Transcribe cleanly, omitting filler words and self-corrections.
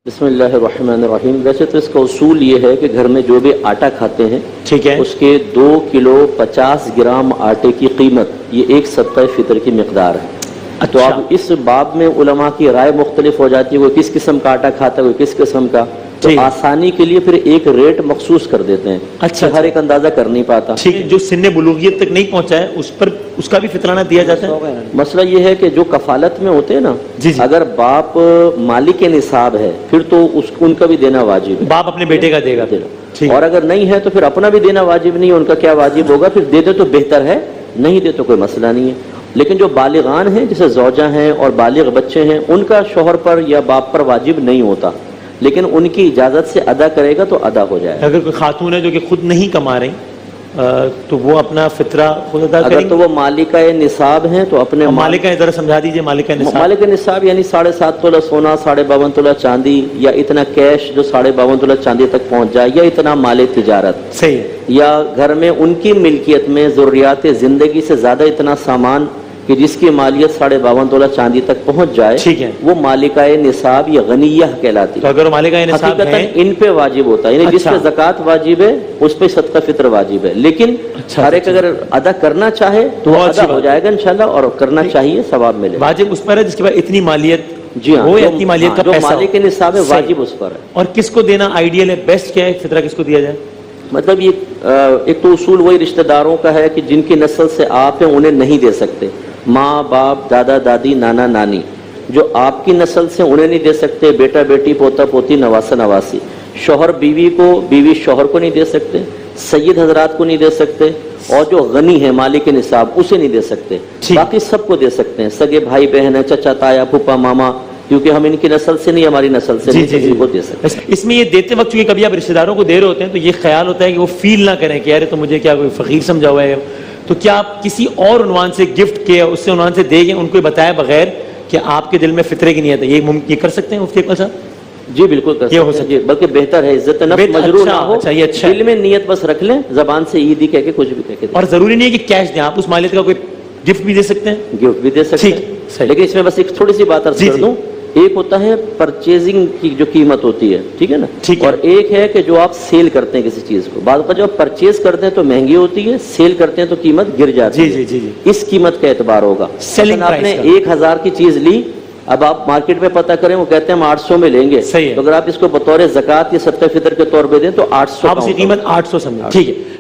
بسم اللہ الرحمن الرحیم۔ ویسے تو اس کا اصول یہ ہے کہ گھر میں جو بھی آٹا کھاتے ہیں ٹھیک ہے، اس کے 2 کلو 50 گرام آٹے کی قیمت یہ ایک صدقہ فطر کی مقدار ہے۔ تو اب اس باب میں علماء کی رائے مختلف ہو جاتی ہے، کوئی کس قسم کا آٹا کھاتا ہے، کوئی کس قسم کا، تو آسانی کے لیے پھر ایک ریٹ مخصوص کر دیتے ہیں۔ اچھا، ہر ایک اندازہ کر نہیں پاتا۔ ٹھیک ہے، جو سن بلوغیت تک نہیں پہنچا ہے اس پر اس کا بھی فطرانہ دیا جاتا ہے۔ مسئلہ یہ ہے کہ جو کفالت میں ہوتے ہیں نا، اگر باپ مالک نصاب ہے پھر تو ان کا بھی دینا واجب ہے، باپ اپنے بیٹے کا دے گا۔ اور اگر نہیں ہے تو پھر اپنا بھی دینا واجب نہیں ہے، ان کا کیا واجب ہوگا؟ پھر دے دے تو بہتر ہے، نہیں دے تو کوئی مسئلہ نہیں ہے۔ لیکن جو بالغان ہیں جیسے زوجہ ہیں اور بالغ بچے ہیں، ان کا شوہر پر یا باپ پر واجب نہیں ہوتا، لیکن ان کی اجازت سے ادا کرے گا تو ادا ہو جائے گا۔ اگر کوئی خاتون ہے جو کہ خود نہیں کما رہی تو وہ اپنا فطرہ خود ادا کریں اگر تو وہ مالکہ نصاب ہیں تو اپنے مالکہ ذرا سمجھا دیجئے مالکہ نصاب۔ مالک نصاب یعنی 7.5 تولہ سونا، 52.5 تولہ چاندی، یا اتنا کیش جو 52.5 تولہ چاندی تک پہنچ جائے، یا اتنا مال تجارت، صحیح ہے، یا گھر میں ان کی ملکیت میں ضروریات زندگی سے زیادہ اتنا سامان کہ جس کی مالیت 52.5 تولہ چاندی تک پہنچ جائے، ٹھیک ہے، وہ مالکہ نصاب یا غنیہ کہلاتی تو ہے۔ اگر مالکہ نصاب حقیقتاً ہے ان پہ واجب ہوتا ہے، یعنی جس پہ اچھا، زکوٰۃ واجب ہے اس پہ صدقہ فطر واجب ہے، لیکن اچھا، ہر ایک اگر ادا کرنا چاہے تو وہ اچھی ادا بات ہو جائے گا انشاءاللہ، اور کرنا چاہیے ثواب ملے گا۔ واجب اس پر ہے جس کے بعد اتنی مالیت جی ہاں، ہو یا اتنی مالیت کا جو پیسہ مالک نصاب ہے واجب اس پر ہے۔ اور کس کو دینا آئیڈیل ہے، بیسٹ کیا ہے، فطرہ کس کو دیا جائے؟ مطلب یہ ایک تو اصول وہی رشتہ داروں کا ہے کہ جن کی نسل سے آپ ہیں انہیں نہیں دے سکتے، ماں باپ دادا دادی نانا نانی، جو آپ کی نسل سے انہیں نہیں دے سکتے، بیٹا بیٹی پوتا پوتی نواسہ نواسی، شوہر بیوی کو، بیوی شوہر کو نہیں دے سکتے، سید حضرات کو نہیں دے سکتے، اور جو غنی ہے مالک نصاب اسے نہیں دے سکتے، باقی سب کو دے سکتے ہیں، سگے بھائی بہن ہیں، چچا تایا پھوپھا ماما، کیونکہ ہم ان کی نسل سے نہیں، ہماری نسل سے نہیں، کسی کو دے سکتے۔ اس میں یہ دیتے وقت چونکہ کبھی آپ رشتہ داروں کو دے رہے ہوتے ہیں تو یہ خیال ہوتا ہے کہ وہ فیل نہ کریں کہ یار تو مجھے کیا کوئی فقیر سمجھا ہوا ہے، تو کیا آپ کسی اور عنوان سے گفٹ کے اس سے عنوان سے دے گئے ان کو بتائے بغیر کہ آپ کے دل میں فطرے کی نیت ہے، یہ کر سکتے ہیں مفتی اکمل صاحب؟ جی بالکل کر سکتے ہیں، جی بلکہ بہتر ہے، عزت نفس مجروح نہ ہو، دل میں نیت بس رکھ لیں، زبان سے عیدی کہہ کے کچھ بھی کہہ کے دیں۔ اور ضروری نہیں ہے کہ کیش دیں، آپ اس مالیت کا کوئی گفٹ بھی دے سکتے ہیں، گفٹ بھی دے سکتے ہیں، لیکن اس میں بس ایک تھوڑی سی بات عرض کر دوں، ایک ہوتا ہے پرچیزنگ کی جو قیمت ہوتی ہے، ٹھیک ہے نا، اور ایک ہے کہ جو آپ سیل کرتے ہیں کسی چیز کو، بعض اوقات جب آپ پرچیز کرتے ہیں تو مہنگی ہوتی ہے، سیل کرتے ہیں تو قیمت گر جاتی ہے، اس قیمت کا اعتبار ہوگا۔ آپ نے 1000 کی چیز لی، اب آپ مارکیٹ میں پتہ کریں وہ کہتے ہیں ہم 800 میں لیں گے، تو اگر آپ اس کو بطور زکوٰۃ یا صدقہ فطر کے طور پہ دیں تو 800 آپ اس کی قیمت 800 سمجھیں، ٹھیک ہے۔